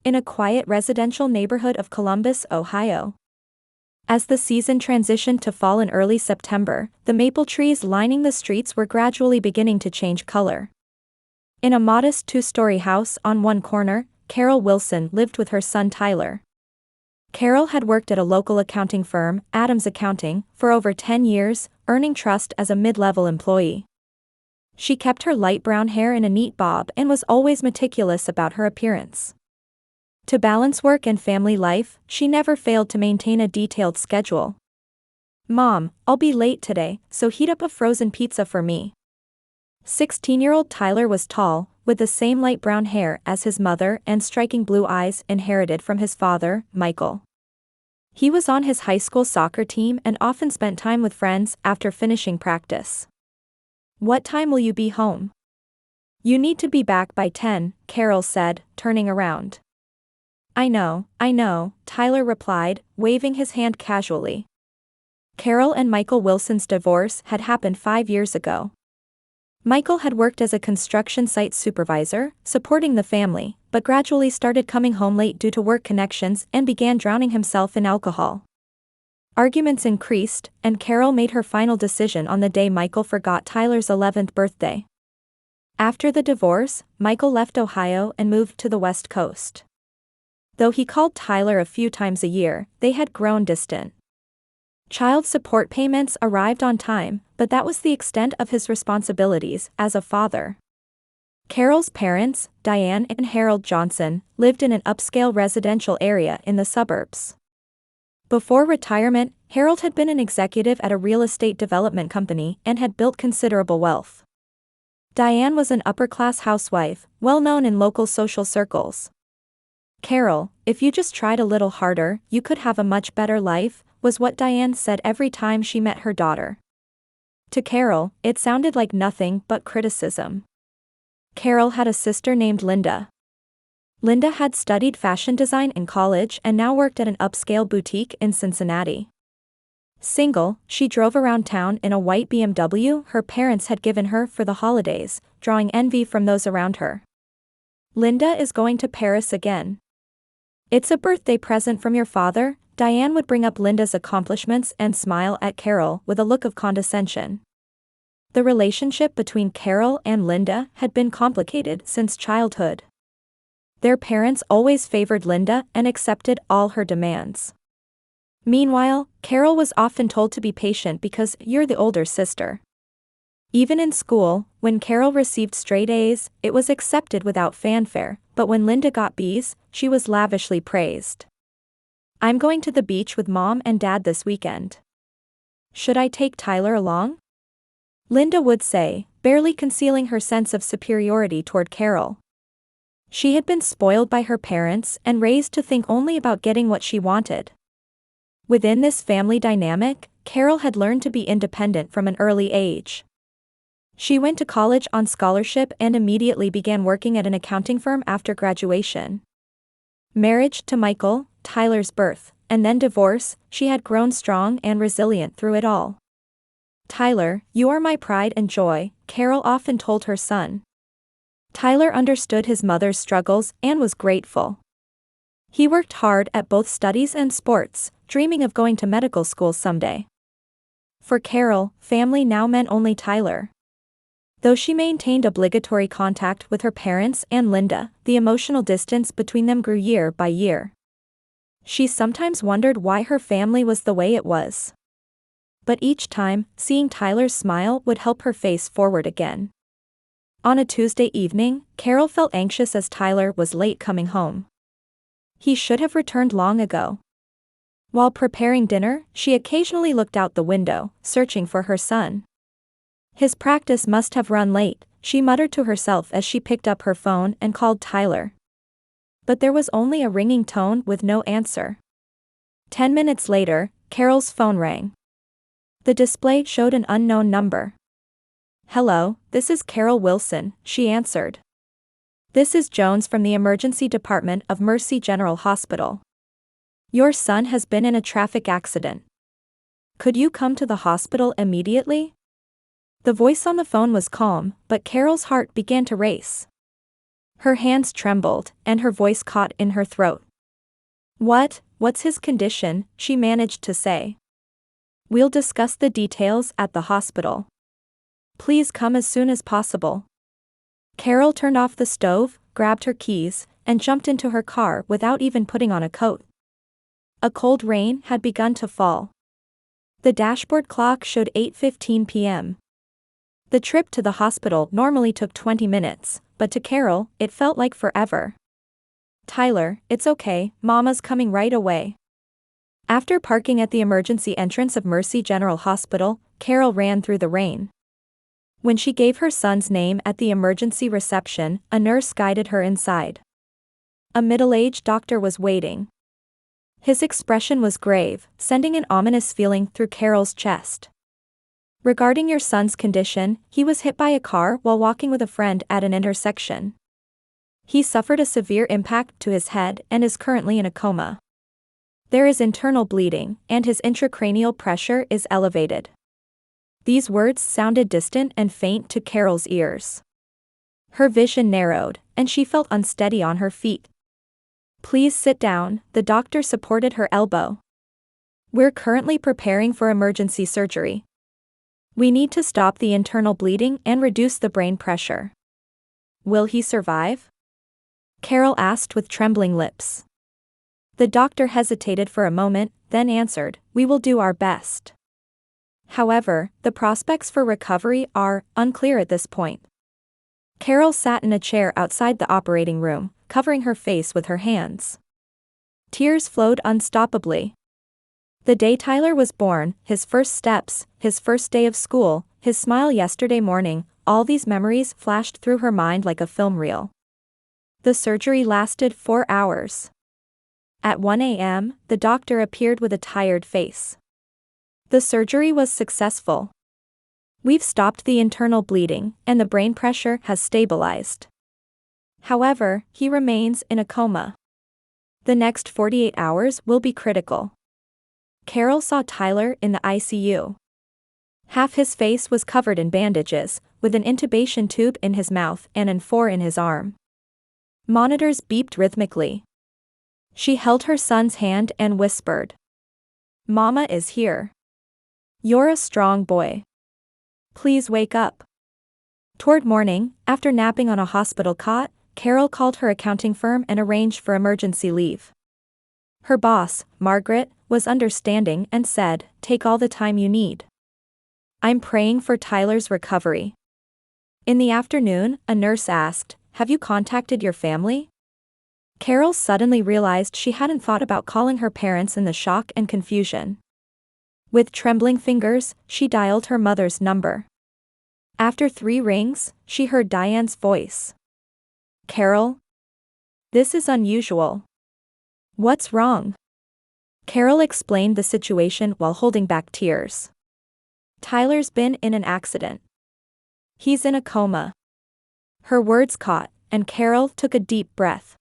in a quiet residential neighborhood of Columbus, Ohio. As the season transitioned to fall in early September, the maple trees lining the streets were gradually beginning to change color. In a modest two-story house on one corner, Carol Wilson lived with her son Tyler. Carol had worked at a local accounting firm, Adams Accounting, for over 10 years, earning trust as a mid-level employee. She kept her light brown hair in a neat bob and was always meticulous about her appearance. To balance work and family life, she never failed to maintain a detailed schedule. "Mom, I'll be late today, so heat up a frozen pizza for me." 16-year-old Tyler was tall, with the same light brown hair as his mother and striking blue eyes inherited from his father, Michael. He was on his high school soccer team and often spent time with friends after finishing practice. "What time will you be home?" "You need to be back by 10, Carol said, turning around. I know, Tyler replied, waving his hand casually. Carol and Michael Wilson's divorce had happened 5 years ago. Michael had worked as a construction site supervisor, supporting the family, but gradually started coming home late due to work connections and began drowning himself in alcohol. Arguments increased, and Carol made her final decision on the day Michael forgot Tyler's 11th birthday. After the divorce, Michael left Ohio and moved to the West Coast. Though he called Tyler a few times a year, they had grown distant. Child support payments arrived on time, but that was the extent of his responsibilities as a father. Carol's parents, Diane and Harold Johnson, lived in an upscale residential area in the suburbs. Before retirement, Harold had been an executive at a real estate development company and had built considerable wealth. Diane was an upper-class housewife, well known in local social circles. "Carol, if you just tried a little harder, you could have a much better life," was what Diane said every time she met her daughter. To Carol, it sounded like nothing but criticism. Carol had a sister named Linda. Linda had studied fashion design in college and now worked at an upscale boutique in Cincinnati. Single, she drove around town in a white BMW her parents had given her for the holidays, drawing envy from those around her. "Linda is going to Paris again. It's a birthday present from your father," Diane would bring up Linda's accomplishments and smile at Carol with a look of condescension. The relationship between Carol and Linda had been complicated since childhood. Their parents always favored Linda and accepted all her demands. Meanwhile, Carol was often told to be patient because you're the older sister. Even in school, when Carol received straight A's, it was accepted without fanfare, but when Linda got B's, she was lavishly praised. "I'm going to the beach with Mom and Dad this weekend. Should I take Tyler along?" Linda would say, barely concealing her sense of superiority toward Carol. She had been spoiled by her parents and raised to think only about getting what she wanted. Within this family dynamic, Carol had learned to be independent from an early age. She went to college on scholarship and immediately began working at an accounting firm after graduation. Marriage to Michael, Tyler's birth, and then divorce, she had grown strong and resilient through it all. "Tyler, you are my pride and joy," Carol often told her son. Tyler understood his mother's struggles and was grateful. He worked hard at both studies and sports, dreaming of going to medical school someday. For Carol, family now meant only Tyler. Though she maintained obligatory contact with her parents and Linda, the emotional distance between them grew year by year. She sometimes wondered why her family was the way it was. But each time, seeing Tyler's smile would help her face forward again. On a Tuesday evening, Carol felt anxious as Tyler was late coming home. He should have returned long ago. While preparing dinner, she occasionally looked out the window, searching for her son. "His practice must have run late," she muttered to herself as she picked up her phone and called Tyler. But there was only a ringing tone with no answer. 10 minutes later, Carol's phone rang. The display showed an unknown number. "Hello, this is Carol Wilson," she answered. "This is Jones from the emergency department of Mercy General Hospital. Your son has been in a traffic accident. Could you come to the hospital immediately?" The voice on the phone was calm, but Carol's heart began to race. Her hands trembled, and her voice caught in her throat. What's his condition?" she managed to say. "We'll discuss the details at the hospital. Please come as soon as possible." Carol turned off the stove, grabbed her keys, and jumped into her car without even putting on a coat. A cold rain had begun to fall. The dashboard clock showed 8:15 p.m. The trip to the hospital normally took 20 minutes, but to Carol, it felt like forever. "Tyler, it's okay, Mama's coming right away." After parking at the emergency entrance of Mercy General Hospital, Carol ran through the rain. When she gave her son's name at the emergency reception, a nurse guided her inside. A middle-aged doctor was waiting. His expression was grave, sending an ominous feeling through Carol's chest. "Regarding your son's condition, he was hit by a car while walking with a friend at an intersection. He suffered a severe impact to his head and is currently in a coma. There is internal bleeding, and his intracranial pressure is elevated." These words sounded distant and faint to Carol's ears. Her vision narrowed, and she felt unsteady on her feet. "Please sit down," the doctor supported her elbow. "We're currently preparing for emergency surgery. We need to stop the internal bleeding and reduce the brain pressure." "Will he survive?" Carol asked with trembling lips. The doctor hesitated for a moment, then answered, "We will do our best. However, the prospects for recovery are unclear at this point." Carol sat in a chair outside the operating room, covering her face with her hands. Tears flowed unstoppably. The day Tyler was born, his first steps, his first day of school, his smile yesterday morning, all these memories flashed through her mind like a film reel. The surgery lasted 4 hours. At 1 a.m., the doctor appeared with a tired face. "The surgery was successful. We've stopped the internal bleeding, and the brain pressure has stabilized. However, he remains in a coma. The next 48 hours will be critical." Carol saw Tyler in the ICU. Half his face was covered in bandages, with an intubation tube in his mouth and an 4 in his arm. Monitors beeped rhythmically. She held her son's hand and whispered, "Mama is here. You're a strong boy. Please wake up." Toward morning, after napping on a hospital cot, Carol called her accounting firm and arranged for emergency leave. Her boss, Margaret, was understanding and said, "Take all the time you need. I'm praying for Tyler's recovery." In the afternoon, a nurse asked, "Have you contacted your family?" Carol suddenly realized she hadn't thought about calling her parents in the shock and confusion. With trembling fingers, she dialed her mother's number. After 3 rings, she heard Diane's voice. "Carol? This is unusual. What's wrong?" Carol explained the situation while holding back tears. "Tyler's been in an accident. He's in a coma." Her words caught, and Carol took a deep breath.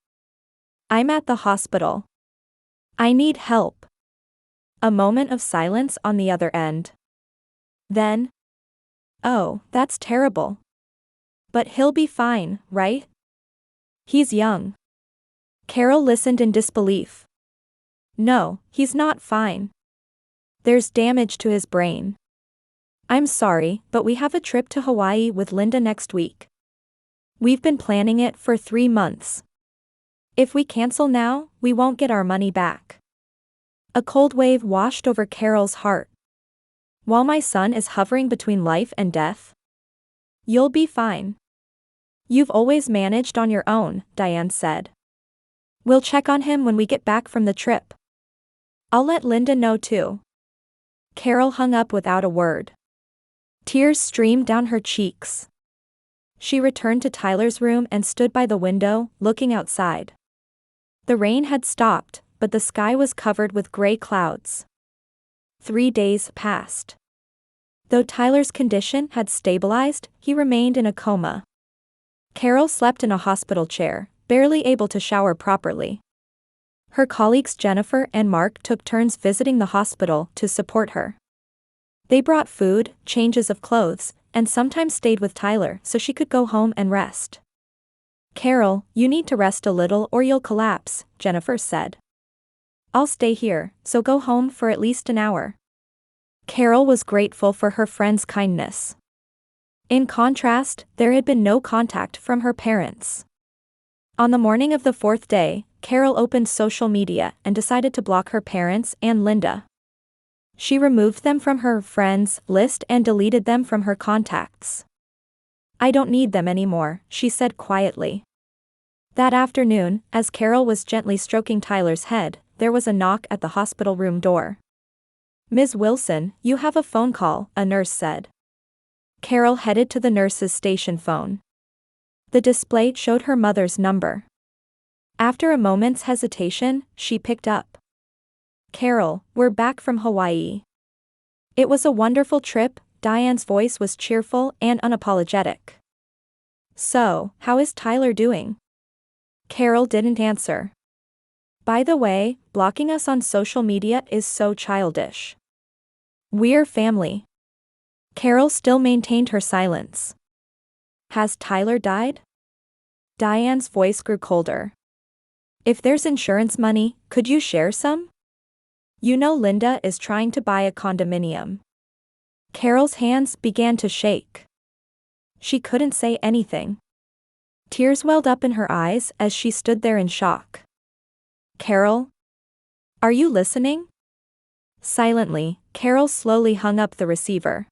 "I'm at the hospital. I need help." A moment of silence on the other end. Then, "Oh, that's terrible. But he'll be fine, right? He's young." Carol listened in disbelief. "No, he's not fine. There's damage to his brain. I'm sorry, but we have a trip to Hawaii with Linda next week. We've been planning it for 3 months. If we cancel now, we won't get our money back." A cold wave washed over Carol's heart. "While my son is hovering between life and death?" "You'll be fine. You've always managed on your own," Diane said. "We'll check on him when we get back from the trip. I'll let Linda know too." Carol hung up without a word. Tears streamed down her cheeks. She returned to Tyler's room and stood by the window, looking outside. The rain had stopped, but the sky was covered with gray clouds. 3 days passed. Though Tyler's condition had stabilized, he remained in a coma. Carol slept in a hospital chair, barely able to shower properly. Her colleagues Jennifer and Mark took turns visiting the hospital to support her. They brought food, changes of clothes, and sometimes stayed with Tyler so she could go home and rest. Carol, you need to rest a little or you'll collapse, Jennifer said. I'll stay here, so go home for at least an hour. Carol was grateful for her friend's kindness. In contrast, there had been no contact from her parents. On the morning of the fourth day, Carol opened social media and decided to block her parents and Linda. She removed them from her friends list and deleted them from her contacts. I don't need them anymore, she said quietly. That afternoon, as Carol was gently stroking Tyler's head, there was a knock at the hospital room door. Ms. Wilson, you have a phone call, a nurse said. Carol headed to the nurse's station phone. The display showed her mother's number. After a moment's hesitation, she picked up. Carol, we're back from Hawaii. It was a wonderful trip, Diane's voice was cheerful and unapologetic. So, how is Tyler doing? Carol didn't answer. By the way, blocking us on social media is so childish. We're family. Carol still maintained her silence. Has Tyler died? Diane's voice grew colder. If there's insurance money, could you share some? You know Linda is trying to buy a condominium. Carol's hands began to shake. She couldn't say anything. Tears welled up in her eyes as she stood there in shock. Carol? Are you listening? Silently, Carol slowly hung up the receiver.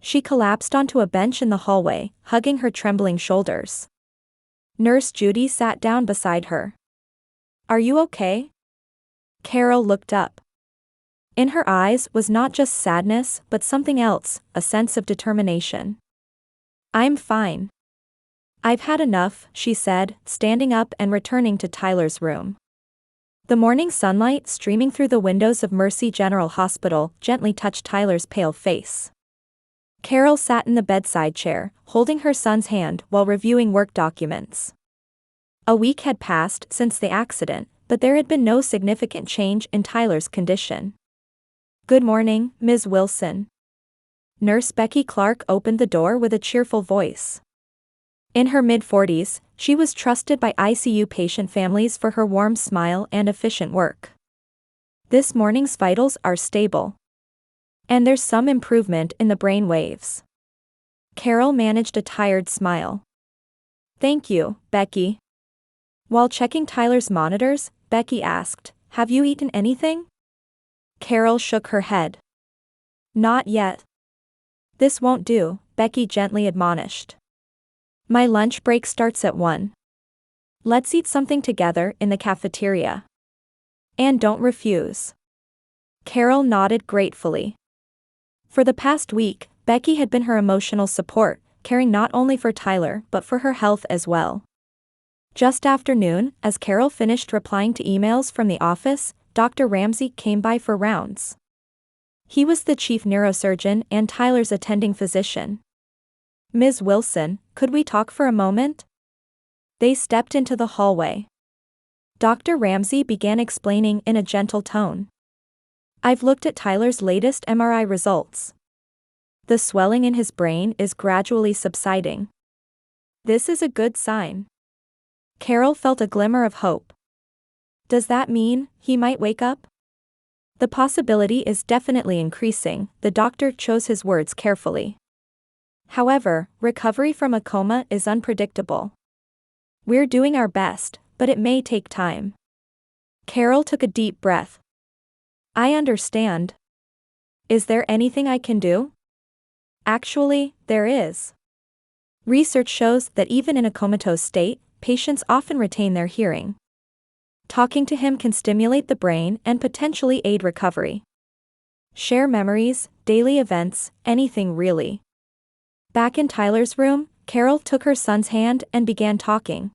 She collapsed onto a bench in the hallway, hugging her trembling shoulders. Nurse Judy sat down beside her. Are you okay? Carol looked up. In her eyes was not just sadness but something else, a sense of determination. I'm fine. I've had enough, she said, standing up and returning to Tyler's room. The morning sunlight streaming through the windows of Mercy General Hospital gently touched Tyler's pale face. Carol sat in the bedside chair, holding her son's hand while reviewing work documents. A week had passed since the accident, but there had been no significant change in Tyler's condition. Good morning, Ms. Wilson. Nurse Becky Clark opened the door with a cheerful voice. In her mid-40s, she was trusted by ICU patient families for her warm smile and efficient work. This morning's vitals are stable. And there's some improvement in the brain waves. Carol managed a tired smile. Thank you, Becky. While checking Tyler's monitors, Becky asked, have you eaten anything? Carol shook her head. Not yet. This won't do, Becky gently admonished. My lunch break starts at 1. Let's eat something together in the cafeteria. And don't refuse. Carol nodded gratefully. For the past week, Becky had been her emotional support, caring not only for Tyler but for her health as well. Just after noon, as Carol finished replying to emails from the office, Dr. Ramsey came by for rounds. He was the chief neurosurgeon and Tyler's attending physician. Ms. Wilson, could we talk for a moment? They stepped into the hallway. Dr. Ramsey began explaining in a gentle tone. I've looked at Tyler's latest MRI results. The swelling in his brain is gradually subsiding. This is a good sign. Carol felt a glimmer of hope. Does that mean he might wake up? The possibility is definitely increasing, the doctor chose his words carefully. However, recovery from a coma is unpredictable. We're doing our best, but it may take time. Carol took a deep breath. I understand. Is there anything I can do? Actually, there is. Research shows that even in a comatose state, patients often retain their hearing. Talking to him can stimulate the brain and potentially aid recovery. Share memories, daily events, anything really. Back in Tyler's room, Carol took her son's hand and began talking.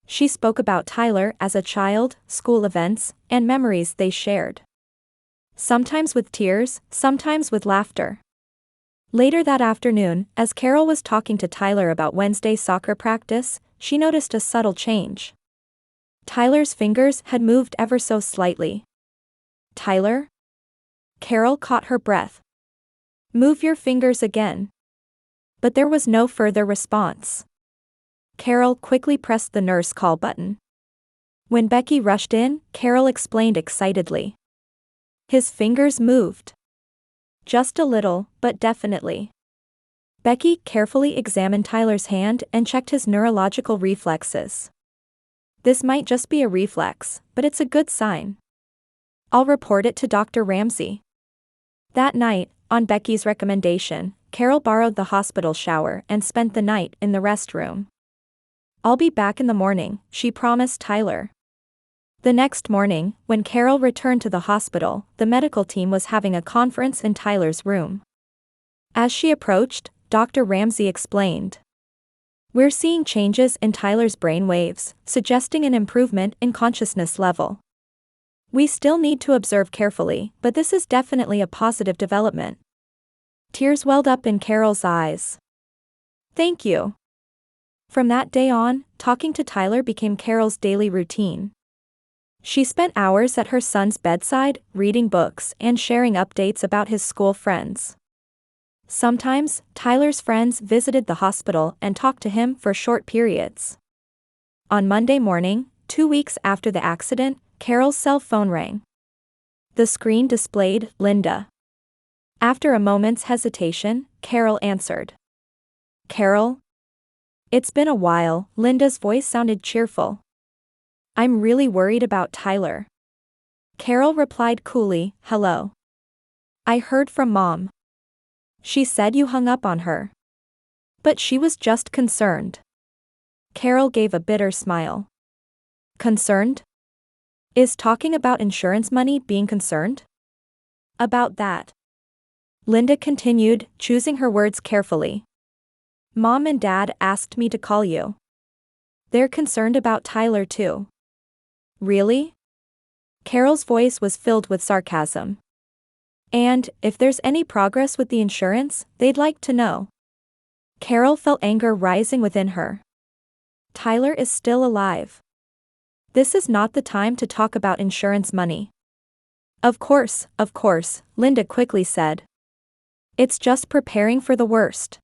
She spoke about Tyler as a child, school events, and memories they shared. Sometimes with tears, sometimes with laughter. Later that afternoon, as Carol was talking to Tyler about Wednesday's soccer practice, she noticed a subtle change. Tyler's fingers had moved ever so slightly. Tyler? Carol caught her breath. Move your fingers again. But there was no further response. Carol quickly pressed the nurse call button. When Becky rushed in, Carol explained excitedly. His fingers moved. Just a little, but definitely. Becky carefully examined Tyler's hand and checked his neurological reflexes. This might just be a reflex, but it's a good sign. I'll report it to Dr. Ramsey. That night, on Becky's recommendation, Carol borrowed the hospital shower and spent the night in the restroom. I'll be back in the morning, she promised Tyler. The next morning, when Carol returned to the hospital, the medical team was having a conference in Tyler's room. As she approached, Dr. Ramsey explained. We're seeing changes in Tyler's brain waves, suggesting an improvement in consciousness level. We still need to observe carefully, but this is definitely a positive development. Tears welled up in Carol's eyes. Thank you. From that day on, talking to Tyler became Carol's daily routine. She spent hours at her son's bedside, reading books and sharing updates about his school friends. Sometimes, Tyler's friends visited the hospital and talked to him for short periods. On Monday morning, 2 weeks after the accident, Carol's cell phone rang. The screen displayed Linda. After a moment's hesitation, Carol answered. Carol? It's been a while, Linda's voice sounded cheerful. I'm really worried about Tyler. Carol replied coolly, hello. I heard from Mom. She said you hung up on her. But she was just concerned. Carol gave a bitter smile. Concerned? Is talking about insurance money being concerned? About that. Linda continued, choosing her words carefully. Mom and Dad asked me to call you. They're concerned about Tyler too. Really? Carol's voice was filled with sarcasm. And, if there's any progress with the insurance, they'd like to know. Carol felt anger rising within her. Tyler is still alive. This is not the time to talk about insurance money. Of course, Linda quickly said. It's just preparing for the worst.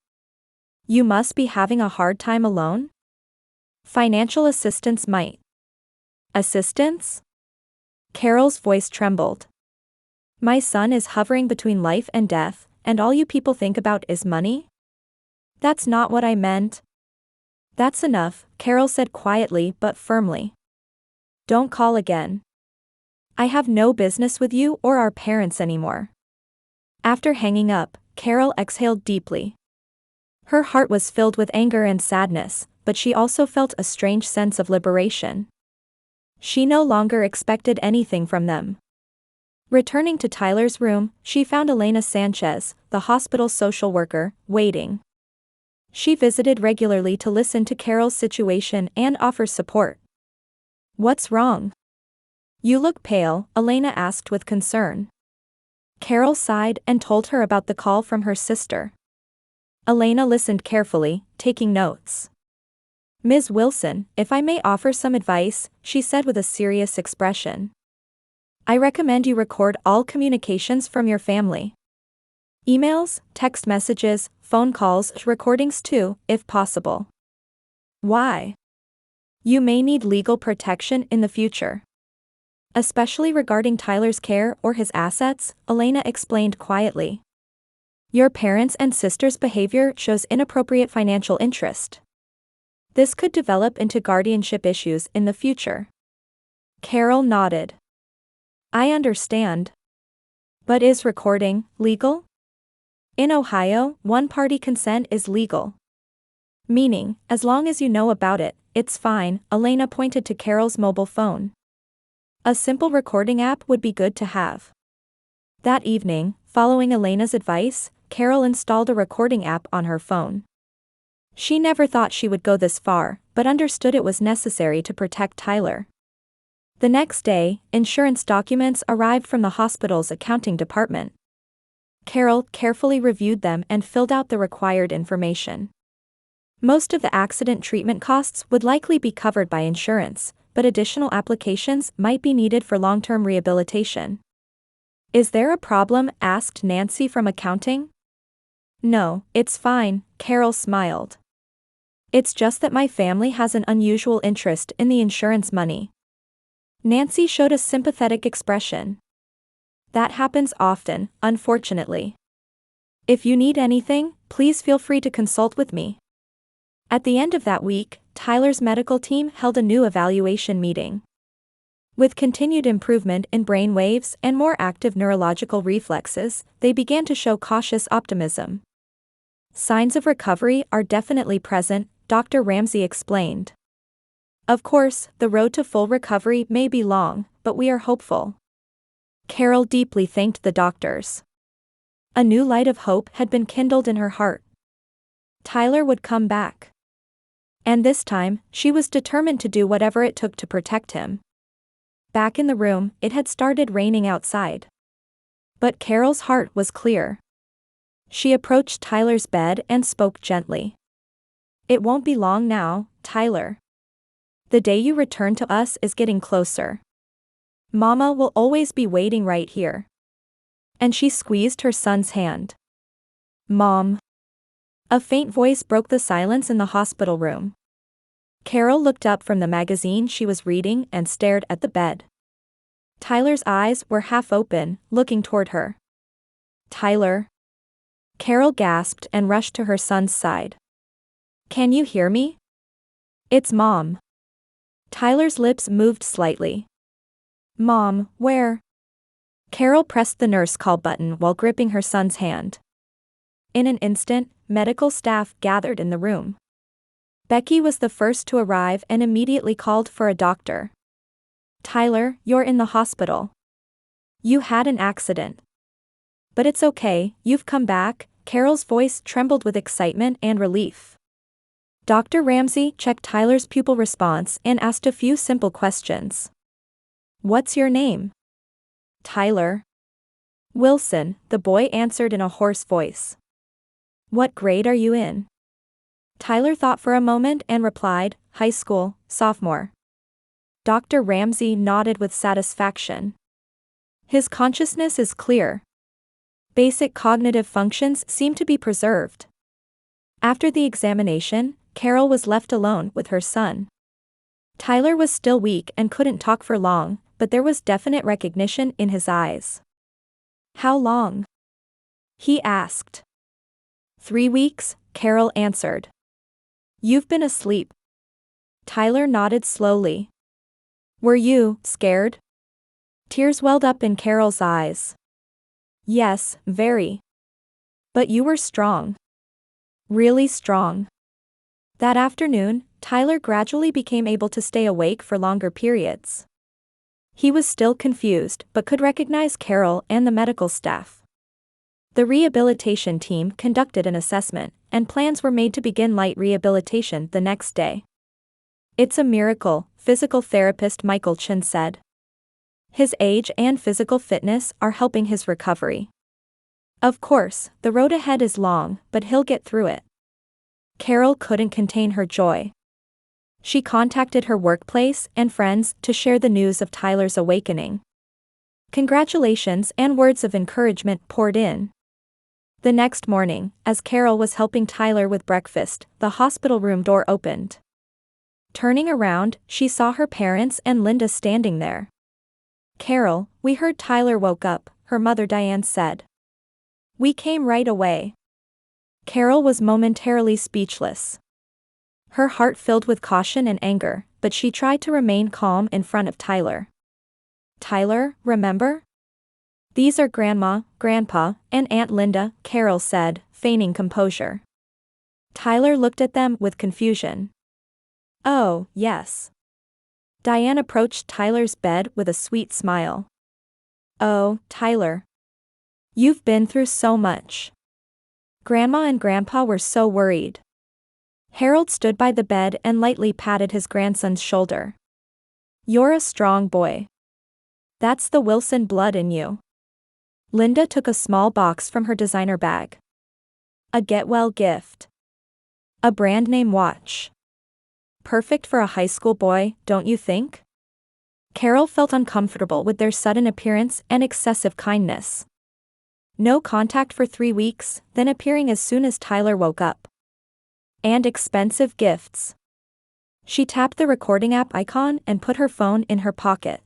You must be having a hard time alone? Financial assistance might. Assistance? Carol's voice trembled. My son is hovering between life and death, and all you people think about is money? That's not what I meant. That's enough, Carol said quietly but firmly. Don't call again. I have no business with you or our parents anymore. After hanging up, Carol exhaled deeply. Her heart was filled with anger and sadness, but she also felt a strange sense of liberation. She no longer expected anything from them. Returning to Tyler's room, she found Elena Sanchez, the hospital social worker, waiting. She visited regularly to listen to Carol's situation and offer support. What's wrong? You look pale, Elena asked with concern. Carol sighed and told her about the call from her sister. Elena listened carefully, taking notes. Ms. Wilson, if I may offer some advice, she said with a serious expression. I recommend you record all communications from your family. Emails, text messages, phone calls, recordings too, if possible. Why? You may need legal protection in the future. Especially regarding Tyler's care or his assets, Elena explained quietly. Your parents' and sister's behavior shows inappropriate financial interest. This could develop into guardianship issues in the future. Carol nodded. I understand. But is recording legal? In Ohio, one-party consent is legal. Meaning, as long as you know about it, it's fine, Elena pointed to Carol's mobile phone. A simple recording app would be good to have. That evening, following Elena's advice, Carol installed a recording app on her phone. She never thought she would go this far, but understood it was necessary to protect Tyler. The next day, insurance documents arrived from the hospital's accounting department. Carol carefully reviewed them and filled out the required information. Most of the accident treatment costs would likely be covered by insurance, but additional applications might be needed for long-term rehabilitation. Is there a problem? Asked Nancy from accounting. No, it's fine, Carol smiled. It's just that my family has an unusual interest in the insurance money. Nancy showed a sympathetic expression. That happens often, unfortunately. If you need anything, please feel free to consult with me. At the end of that week, Tyler's medical team held a new evaluation meeting. With continued improvement in brain waves and more active neurological reflexes, they began to show cautious optimism. Signs of recovery are definitely present, Dr. Ramsey explained. Of course, the road to full recovery may be long, but we are hopeful. Carol deeply thanked the doctors. A new light of hope had been kindled in her heart. Tyler would come back. And this time, she was determined to do whatever it took to protect him. Back in the room, it had started raining outside. But Carol's heart was clear. She approached Tyler's bed and spoke gently. It won't be long now, Tyler. The day you return to us is getting closer. Mama will always be waiting right here. And she squeezed her son's hand. Mom. A faint voice broke the silence in the hospital room. Carol looked up from the magazine she was reading and stared at the bed. Tyler's eyes were half open, looking toward her. Tyler. Carol gasped and rushed to her son's side. Can you hear me? It's Mom. Tyler's lips moved slightly. Mom, where? Carol pressed the nurse call button while gripping her son's hand. In an instant, medical staff gathered in the room. Becky was the first to arrive and immediately called for a doctor. Tyler, you're in the hospital. You had an accident. But it's okay, you've come back. Carol's voice trembled with excitement and relief. Dr. Ramsey checked Tyler's pupil response and asked a few simple questions. What's your name? Tyler. Wilson, the boy answered in a hoarse voice. What grade are you in? Tyler thought for a moment and replied, high school, sophomore. Dr. Ramsey nodded with satisfaction. His consciousness is clear. Basic cognitive functions seem to be preserved. After the examination, Carol was left alone with her son. Tyler was still weak and couldn't talk for long, but there was definite recognition in his eyes. How long? He asked. 3 weeks, Carol answered. You've been asleep. Tyler nodded slowly. Were you scared? Tears welled up in Carol's eyes. Yes, very. But you were strong. Really strong. That afternoon, Tyler gradually became able to stay awake for longer periods. He was still confused but could recognize Carol and the medical staff. The rehabilitation team conducted an assessment, and plans were made to begin light rehabilitation the next day. It's a miracle, physical therapist Michael Chin said. His age and physical fitness are helping his recovery. Of course, the road ahead is long, but he'll get through it. Carol couldn't contain her joy. She contacted her workplace and friends to share the news of Tyler's awakening. Congratulations and words of encouragement poured in. The next morning, as Carol was helping Tyler with breakfast, the hospital room door opened. Turning around, she saw her parents and Linda standing there. Carol, we heard Tyler woke up, her mother Diane said. We came right away. Carol was momentarily speechless. Her heart filled with caution and anger, but she tried to remain calm in front of Tyler. Tyler, remember? These are Grandma, Grandpa, and Aunt Linda, Carol said, feigning composure. Tyler looked at them with confusion. Oh, yes. Diane approached Tyler's bed with a sweet smile. Oh, Tyler. You've been through so much. Grandma and Grandpa were so worried. Harold stood by the bed and lightly patted his grandson's shoulder. You're a strong boy. That's the Wilson blood in you. Linda took a small box from her designer bag. A get-well gift. A brand-name watch. Perfect for a high school boy, don't you think? Carol felt uncomfortable with their sudden appearance and excessive kindness. No contact for 3 weeks, then appearing as soon as Tyler woke up. And expensive gifts. She tapped the recording app icon and put her phone in her pocket.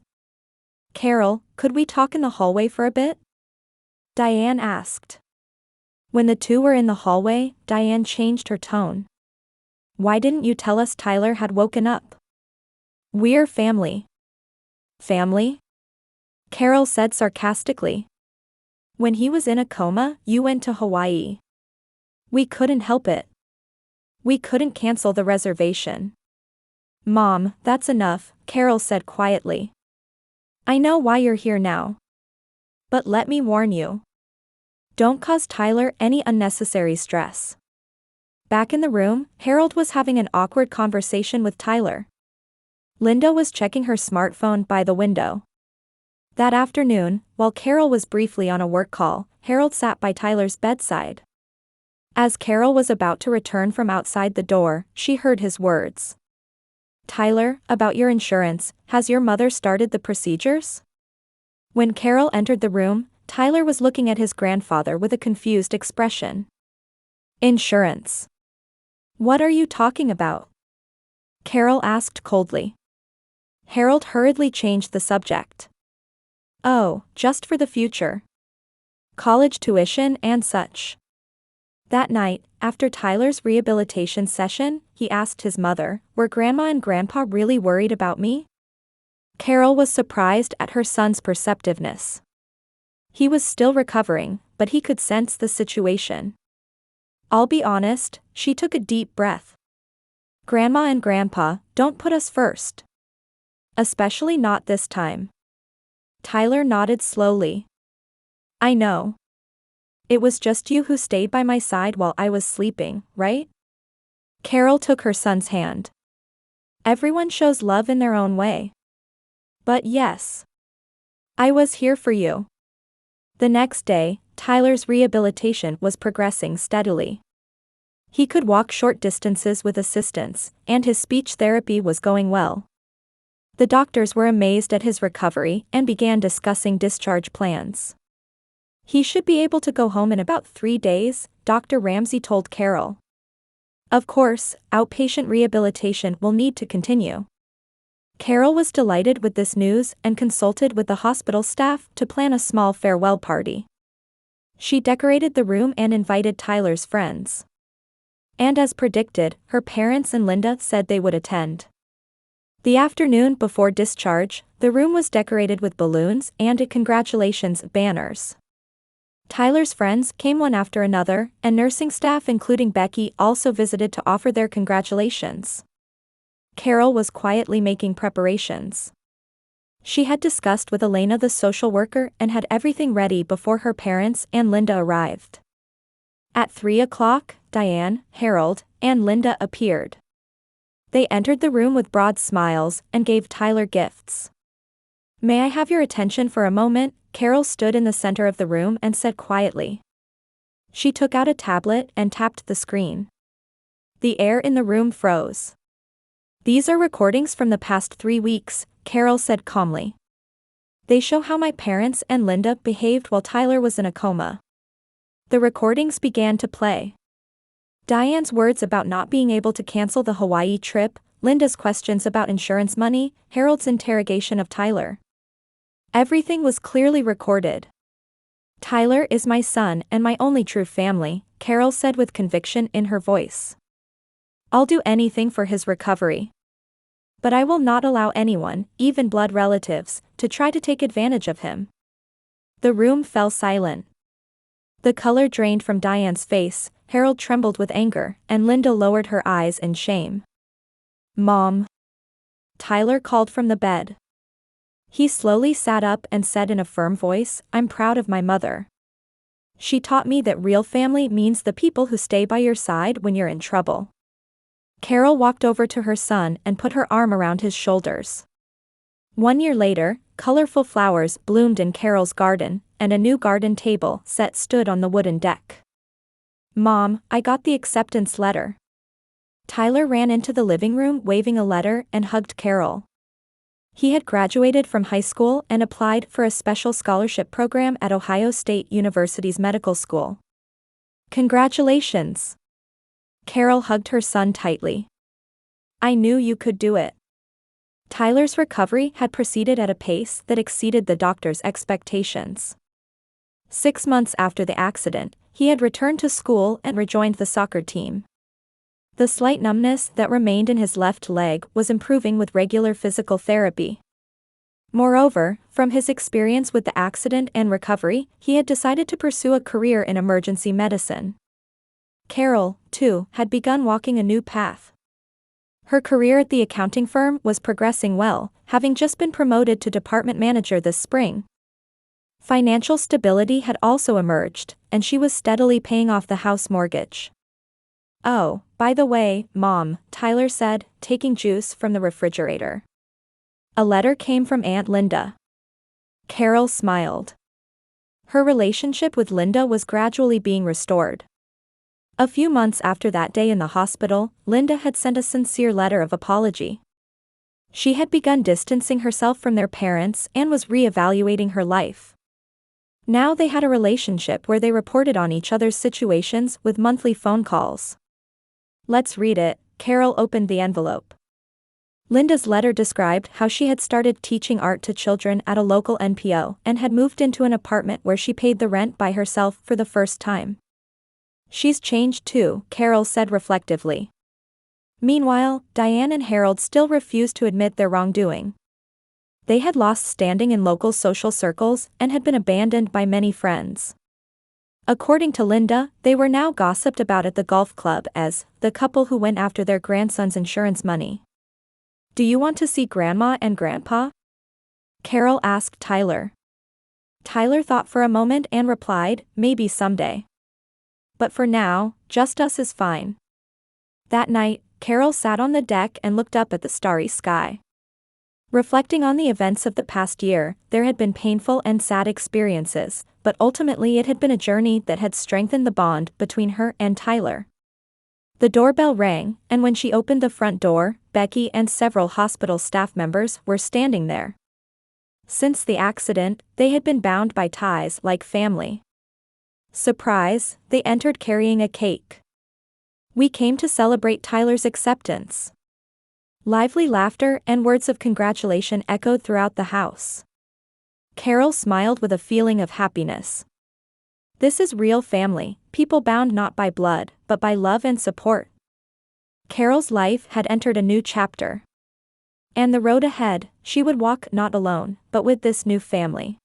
Carol, could we talk in the hallway for a bit? Diane asked. When the two were in the hallway, Diane changed her tone. Why didn't you tell us Tyler had woken up? We're family. Family? Carol said sarcastically. When he was in a coma, you went to Hawaii. We couldn't help it. We couldn't cancel the reservation. Mom, that's enough, Carol said quietly. I know why you're here now. But let me warn you. Don't cause Tyler any unnecessary stress. Back in the room, Harold was having an awkward conversation with Tyler. Linda was checking her smartphone by the window. That afternoon, while Carol was briefly on a work call, Harold sat by Tyler's bedside. As Carol was about to return from outside the door, she heard his words. Tyler, about your insurance, has your mother started the procedures? When Carol entered the room, Tyler was looking at his grandfather with a confused expression. Insurance. What are you talking about? Carol asked coldly. Harold hurriedly changed the subject. Oh, just for the future. College tuition and such. That night, after Tyler's rehabilitation session, he asked his mother, were Grandma and Grandpa really worried about me? Carol was surprised at her son's perceptiveness. He was still recovering, but he could sense the situation. I'll be honest, she took a deep breath. Grandma and Grandpa, don't put us first. Especially not this time. Tyler nodded slowly. I know. It was just you who stayed by my side while I was sleeping, right? Carol took her son's hand. Everyone shows love in their own way. But yes. I was here for you. The next day, Tyler's rehabilitation was progressing steadily. He could walk short distances with assistance, and his speech therapy was going well. The doctors were amazed at his recovery and began discussing discharge plans. He should be able to go home in about 3 days, Dr. Ramsey told Carol. Of course, outpatient rehabilitation will need to continue. Carol was delighted with this news and consulted with the hospital staff to plan a small farewell party. She decorated the room and invited Tyler's friends. And as predicted, her parents and Linda said they would attend. The afternoon before discharge, the room was decorated with balloons and congratulations banners. Tyler's friends came one after another, and nursing staff including Becky also visited to offer their congratulations. Carol was quietly making preparations. She had discussed with Elena the social worker and had everything ready before her parents and Linda arrived. At 3 o'clock, Diane, Harold, and Linda appeared. They entered the room with broad smiles and gave Tyler gifts. May I have your attention for a moment? Carol stood in the center of the room and said quietly. She took out a tablet and tapped the screen. The air in the room froze. These are recordings from the past 3 weeks, Carol said calmly. They show how my parents and Linda behaved while Tyler was in a coma. The recordings began to play. Diane's words about not being able to cancel the Hawaii trip, Linda's questions about insurance money, Harold's interrogation of Tyler. Everything was clearly recorded. Tyler is my son and my only true family, Carol said with conviction in her voice. I'll do anything for his recovery. But I will not allow anyone, even blood relatives, to try to take advantage of him. The room fell silent. The color drained from Diane's face, Harold trembled with anger, and Linda lowered her eyes in shame. Mom. Tyler called from the bed. He slowly sat up and said in a firm voice, I'm proud of my mother. She taught me that real family means the people who stay by your side when you're in trouble. Carol walked over to her son and put her arm around his shoulders. 1 year later, colorful flowers bloomed in Carol's garden, and a new garden table set stood on the wooden deck. Mom, I got the acceptance letter. Tyler ran into the living room waving a letter and hugged Carol. He had graduated from high school and applied for a special scholarship program at Ohio State University's medical school. Congratulations! Carol hugged her son tightly. I knew you could do it. Tyler's recovery had proceeded at a pace that exceeded the doctor's expectations. 6 months after the accident, he had returned to school and rejoined the soccer team. The slight numbness that remained in his left leg was improving with regular physical therapy. Moreover, from his experience with the accident and recovery, he had decided to pursue a career in emergency medicine. Carol, too, had begun walking a new path. Her career at the accounting firm was progressing well, having just been promoted to department manager this spring. Financial stability had also emerged, and she was steadily paying off the house mortgage. Oh, by the way, Mom, Tyler said, taking juice from the refrigerator. A letter came from Aunt Linda. Carol smiled. Her relationship with Linda was gradually being restored. A few months after that day in the hospital, Linda had sent a sincere letter of apology. She had begun distancing herself from their parents and was re-evaluating her life. Now they had a relationship where they reported on each other's situations with monthly phone calls. Let's read it. Carol opened the envelope. Linda's letter described how she had started teaching art to children at a local NPO and had moved into an apartment where she paid the rent by herself for the first time. She's changed too, Carol said reflectively. Meanwhile, Diane and Harold still refused to admit their wrongdoing. They had lost standing in local social circles and had been abandoned by many friends. According to Linda, they were now gossiped about at the golf club as the couple who went after their grandson's insurance money. Do you want to see Grandma and Grandpa? Carol asked Tyler. Tyler thought for a moment and replied, maybe someday. But for now, just us is fine. That night, Carol sat on the deck and looked up at the starry sky. Reflecting on the events of the past year, there had been painful and sad experiences, but ultimately it had been a journey that had strengthened the bond between her and Tyler. The doorbell rang, and when she opened the front door, Becky and several hospital staff members were standing there. Since the accident, they had been bound by ties like family. Surprise, they entered carrying a cake. We came to celebrate Tyler's acceptance. Lively laughter and words of congratulation echoed throughout the house. Carol smiled with a feeling of happiness. This is real family, people bound not by blood, but by love and support. Carol's life had entered a new chapter. And the road ahead, she would walk not alone, but with this new family.